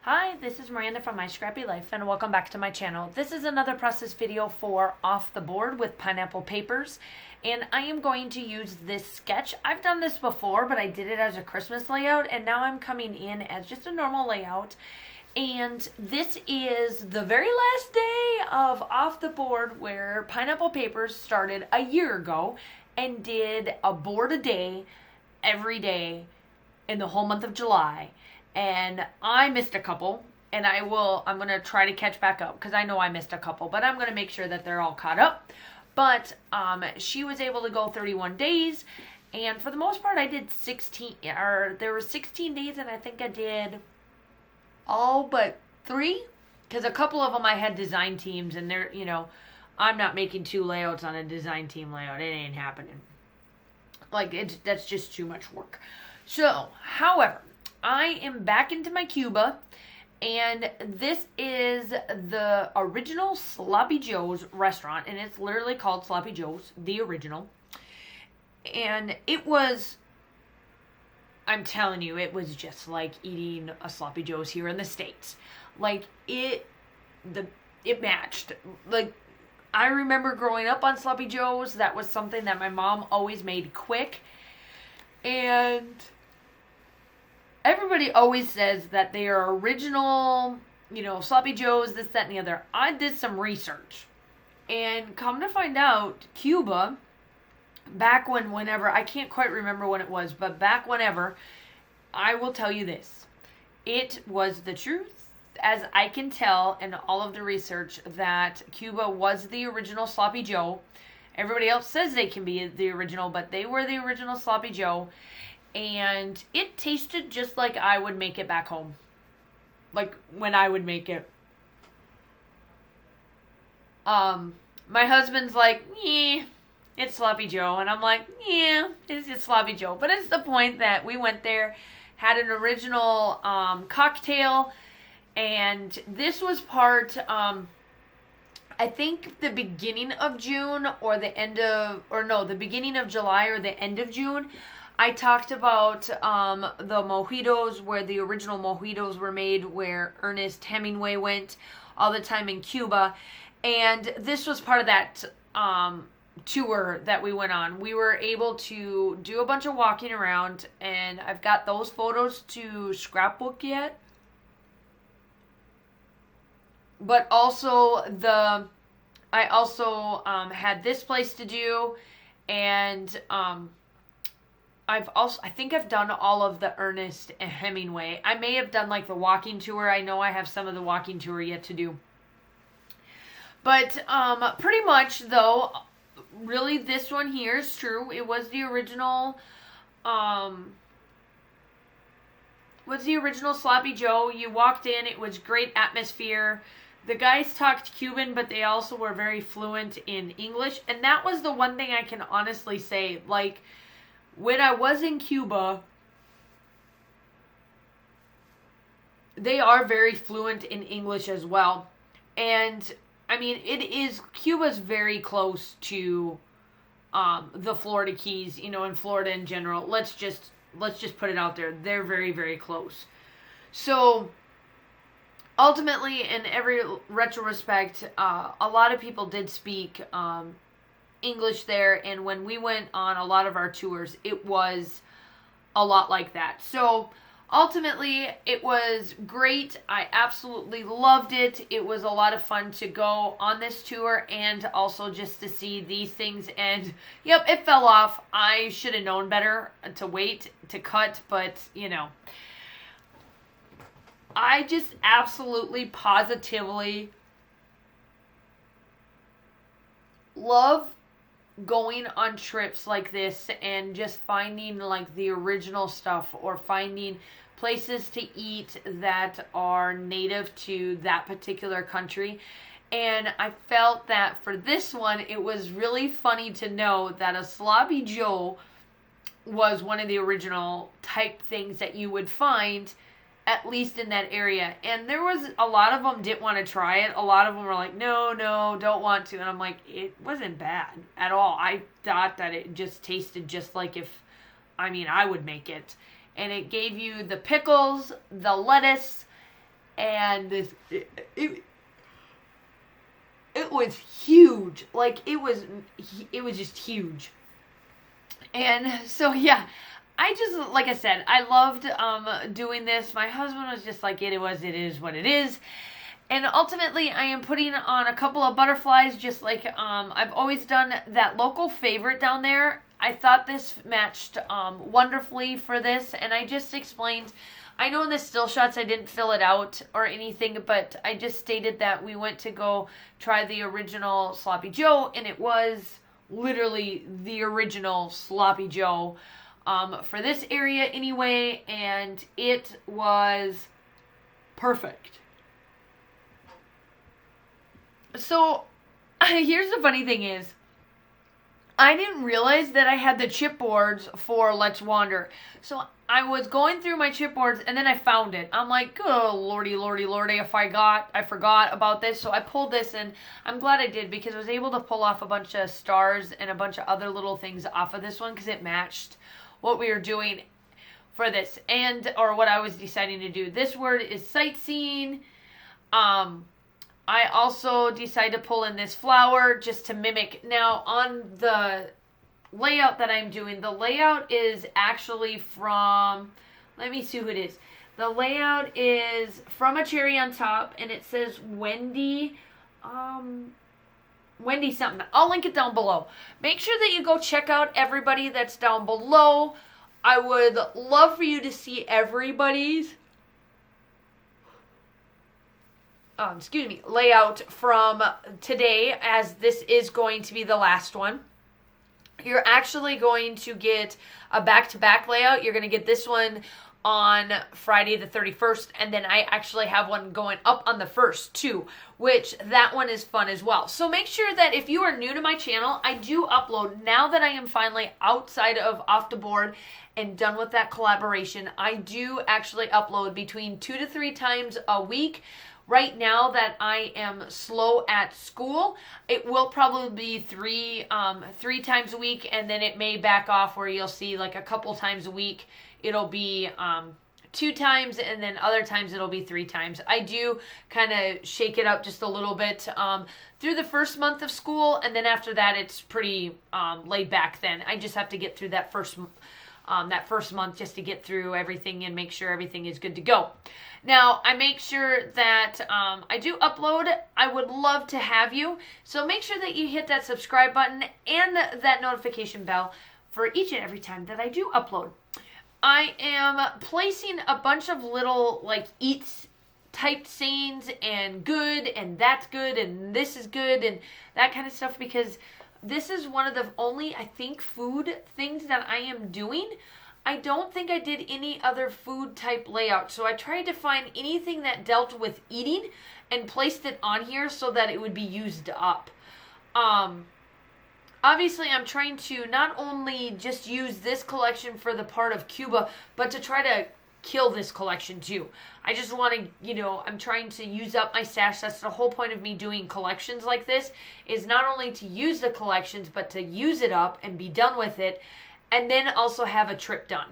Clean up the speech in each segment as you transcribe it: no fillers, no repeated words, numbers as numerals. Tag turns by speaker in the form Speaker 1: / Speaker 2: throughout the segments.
Speaker 1: Hi, this is Miranda from My Scrappy Life and welcome back to my channel. This is another process video for Off the Board with pineapple papers, and I am going to use this sketch. I've done this before, but I did it as a Christmas layout, and now I'm coming in as just a normal layout. And this is the very last day of Off the Board, where Pineapple Papers started a year ago and did a board a day every day in the whole month of July. And I missed a couple, and I'm going to try to catch back up because I know I missed a couple, but I'm going to make sure that they're all caught up. But she was able to go 31 days, and for the most part I did 16, or there were 16 days, and I think I did all but 3, because a couple of them I had design teams, and they're, I'm not making 2 layouts on a design team layout. It ain't happening. That's just too much work. So, however, I am back into my Cuba, and this is the original Sloppy Joe's restaurant, and it's literally called Sloppy Joe's, the original. And it was, I'm telling you, it was just like eating a Sloppy Joe's here in the States. It matched. I remember growing up on Sloppy Joe's, that was something that my mom always made quick, and everybody always says that they are original, Sloppy Joe's, this, that, and the other. I did some research, and come to find out, Cuba, back whenever, I can't quite remember when it was, but back whenever, I will tell you this. It was the truth, as I can tell in all of the research, that Cuba was the original Sloppy Joe. Everybody else says they can be the original, but they were the original Sloppy Joe. And it tasted just like I would make it back home. Like when I would make it. My husband's like, yeah, it's Sloppy Joe. And I'm like, yeah, it's Sloppy Joe. But it's the point that we went there, had an original cocktail. And this was part, I think the beginning of June or the beginning of July or the end of June. I talked about the mojitos, where the original mojitos were made, where Ernest Hemingway went all the time in Cuba. And this was part of that tour that we went on. We were able to do a bunch of walking around, and I've got those photos to scrapbook yet. But also I also had this place to do, and I think I've done all of the Ernest Hemingway. I may have done the walking tour. I know I have some of the walking tour yet to do. But pretty much though, really this one here is true. It was the original Sloppy Joe. You walked in, it was great atmosphere. The guys talked Cuban, but they also were very fluent in English. And that was the one thing I can honestly say, when I was in Cuba, they are very fluent in English as well. And, Cuba's very close to the Florida Keys, and Florida in general. Let's just put it out there. They're very, very close. So, ultimately, in every retrospect, a lot of people did speak English there, and when we went on a lot of our tours, it was a lot like that. So ultimately, it was great. I absolutely loved it. It was a lot of fun to go on this tour, and also just to see these things. And yep, it fell off. I should have known better to wait to cut, but I just absolutely positively love going on trips like this and just finding the original stuff, or finding places to eat that are native to that particular country. And I felt that for this one, it was really funny to know that a Sloppy Joe was one of the original type things that you would find, at least in that area. And there was a lot of them didn't want to try it. A lot of them were like, no, don't want to. And I'm like, it wasn't bad at all. I thought that it just tasted just like if, I would make it. And it gave you the pickles, the lettuce, and it was huge. Like, it was just huge. And so, yeah, I just, like I said, I loved doing this. My husband was just like, it is what it is. And ultimately, I am putting on a couple of butterflies, just like I've always done that local favorite down there. I thought this matched wonderfully for this, and I just explained. I know in the still shots I didn't fill it out or anything, but I just stated that we went to go try the original Sloppy Joe, and it was literally the original Sloppy Joe for this area anyway, and it was perfect. So, here's the funny thing is, I didn't realize that I had the chipboards for Let's Wander. So, I was going through my chipboards, and then I found it. I'm like, oh, lordy, I forgot about this. So, I pulled this, and I'm glad I did, because I was able to pull off a bunch of stars and a bunch of other little things off of this one, because it matched what we were doing for this, or what I was deciding to do. This word is sightseeing. I also decided to pull in this flower just to mimic. Now, on the layout that I'm doing, the layout is actually from, let me see who it is. The layout is from A Cherry on Top, and it says Wendy something. I'll link it down below. Make sure that you go check out everybody that's down below. I would love for you to see everybody's layout from today, as this is going to be the last one. You're actually going to get a back-to-back layout. You're going to get this one on Friday the 31st, and then I actually have one going up on the 1st too, which that one is fun as well. So make sure that if you are new to my channel, I do upload, now that I am finally outside of Off the Board and done with that collaboration, I do actually upload between 2 to 3 times a week. Right now that I am slow at school, it will probably be three times a week, and then it may back off where you'll see like a couple times a week. It'll be 2 times, and then other times it'll be 3 times. I do kind of shake it up just a little bit through the first month of school, and then after that it's pretty laid back then. I just have to get through that first month just to get through everything and make sure everything is good to go. Now, I make sure that I do upload. I would love to have you. So make sure that you hit that subscribe button and that notification bell for each and every time that I do upload. I am placing a bunch of little like eats typed sayings and good and that's good and this is good and that kind of stuff, because this is one of the only, I think, food things that I am doing. I don't think I did any other food type layout. So I tried to find anything that dealt with eating and placed it on here so that it would be used up. Obviously, I'm trying to not only just use this collection for the part of Cuba, but to try to kill this collection too. I just want to, I'm trying to use up my stash. That's the whole point of me doing collections like this, is not only to use the collections, but to use it up and be done with it, and then also have a trip done.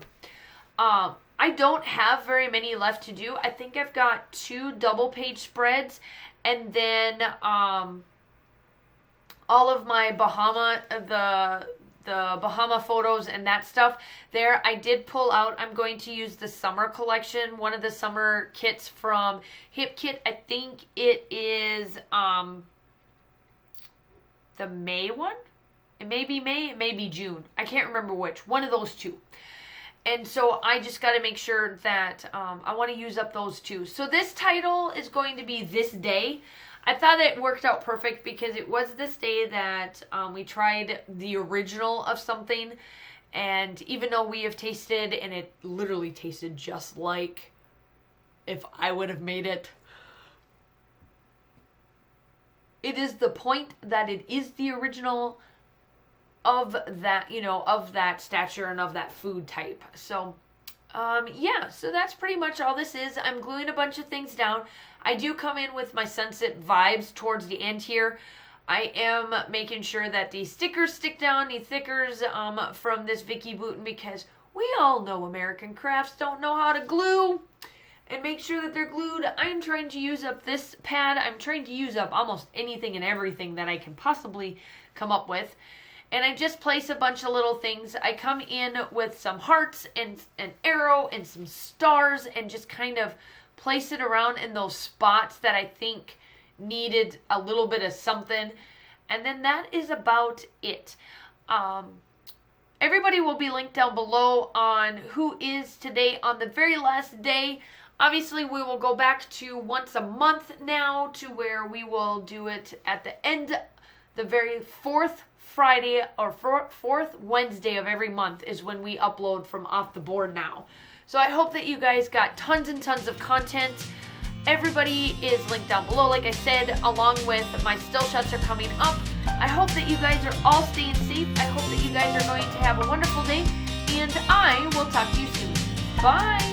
Speaker 1: I don't have very many left to do. I think I've got 2 double page spreads, and then all of my the Bahama photos and that stuff there. I did pull out, I'm going to use the summer collection, one of the summer kits from Hip Kit. I think it is the May one. It may be May, it may be June. I can't remember which. One of those 2. And so I just got to make sure that I want to use up those 2. So this title is going to be This Day. I thought it worked out perfect because it was this day that we tried the original of something. And even though we have tasted, and it literally tasted just like if I would have made it, it is the point that it is the original of that, of that stature and of that food type. So, yeah, so that's pretty much all this is. I'm gluing a bunch of things down. I do come in with my sunset vibes towards the end here. I am making sure that the stickers stick down, the stickers from this Vicky Bouton, because we all know American Crafts don't know how to glue. and make sure that they're glued. I'm trying to use up this pad. I'm trying to use up almost anything and everything that I can possibly come up with. And I just place a bunch of little things. I come in with some hearts and an arrow and some stars and just kind of place it around in those spots that I think needed a little bit of something. And then that is about it. Everybody will be linked down below on who is today on the very last day. Obviously, we will go back to once a month now, to where we will do it at the end, the very fourth Friday or fourth Wednesday of every month is when we upload from Off the Board now. So I hope that you guys got tons and tons of content. Everybody is linked down below, like I said, along with my still shots are coming up. I hope that you guys are all staying safe. I hope that you guys are going to have a wonderful day, and I will talk to you soon. Bye!